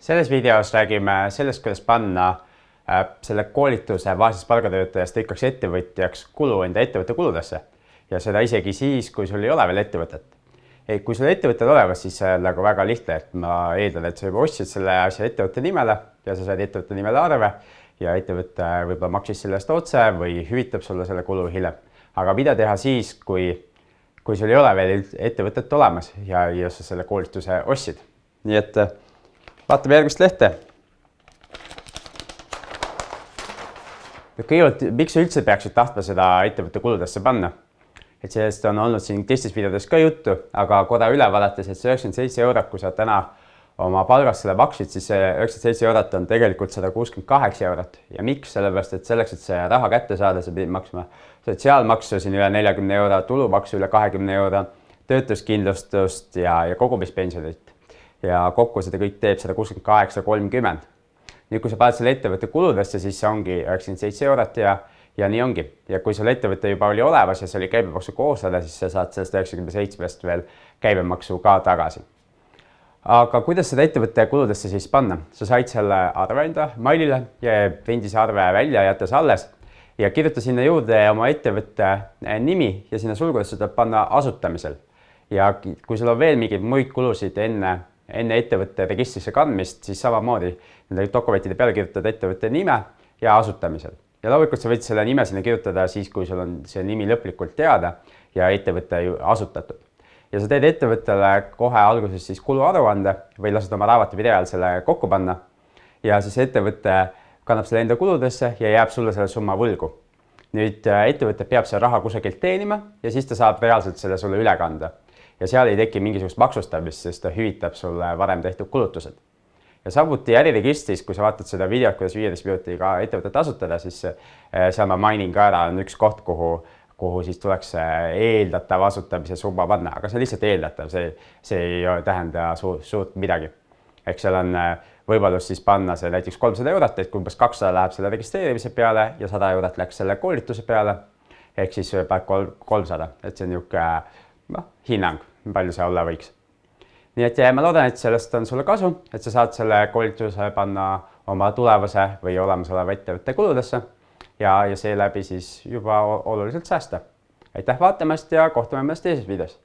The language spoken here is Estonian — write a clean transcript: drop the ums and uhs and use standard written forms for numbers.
Selles videos räägime sellest, kuidas panna selle koolituse vaesest palgatöötajast rikkaks ettevõtjaks kulu enda ettevõtte kuludesse. Ja seda isegi siis, kui sul ei ole veel ettevõtet. Kui sul ettevõtted olemas, siis see on nagu väga lihtne, et ma eeldan, et sa juba ostsid selle asja ettevõtte nimele ja sa said ettevõtte nimele arve ja ettevõtte võib-olla maksis sellest otse või hüvitab sulle selle kulu hiljem. Aga mida teha siis, kui sul ei ole veel ettevõtet olemas ja sa selle koolituse ostsid. Nii et vaatame järgmist lehte. Kõigepealt, miks sa üldse peaksid tahtma seda ettevõtte kuludesse panna? Et sellest on olnud siin teistes videodes ka juttu, aga korra üle vaadates, et see 97 eurot, kui sa täna oma palgast selle maksid, siis see 97 eurot on tegelikult 168 eurot. Ja miks? Sellepärast, et selleks, et see raha kätte saada, sa pidid maksma sotsiaalmaksu siin üle 40 euro, tulumaksu üle 20 euro, töötuskindlustust ja kogumispensionit. Ja kokku seda kõik teeb 168,30. Nüüd, kui sa paned selle ettevõtte kuludesse, siis see ongi 97 eurot ja nii ongi. Ja kui sul ettevõte juba oli olemas ja see oli käibemaksu koosleda, siis sa saad sellest 97-st veel käibemaksu ka tagasi. Aga kuidas seda ettevõtte kuludesse siis panna? Sa said selle arve enda mailile ja endise arve välja jättes alles ja kirjuta sinna juurde oma ettevõtte nimi ja sinna sulgudesse tuleb panna asutamisel. Ja kui sul on veel mingeid muid kulusid enne ettevõtte registrisse kandmist, siis samamoodi nende dokumentide peale kirjutada ettevõtte nime ja asutamisel. Ja loomulikult sa võid selle nime sinna kirjutada siis, kui sul on see nimi lõplikult teada ja ettevõtte asutatud. Ja sa teed ettevõttele kohe alguses siis kuluaruande või lased oma raamatupidaja ajal selle kokku panna. Ja siis ettevõte kannab selle enda kuludesse ja jääb sulle selle summa võlgu. Nüüd ettevõte peab selle raha kusagilt teenima ja siis ta saab reaalselt selle sulle üle kanda. Ja seal ei teki mingisugust maksustamist, sest ta hüvitab sulle varem tehtud kulutused. Ja samuti äriregistris, kui sa vaatad seda videot, kuidas 15 minutiga ettevõtet asutada, siis seal ma mainin ka ära, on üks koht, kuhu siis tuleks eeldatav asutamise summa panna, aga see on lihtsalt eeldatav, see ei tähenda suurt midagi. Ehk seal on võimalus siis panna see näiteks 300 eurot, et umbes 200 läheb selle registreerimise peale ja 100 eurot läks selle koolituse peale, ehk siis 300, et see on niisugune hinnang, palju see olla võiks. Nii et ma loodan, et sellest on sulle kasu, et sa saad selle koolituse panna oma tulevase või olemasoleva ettevõtte kuludesse ja seeläbi siis juba oluliselt säästa. Aitäh vaatamast ja kohtume mõnes teises videos.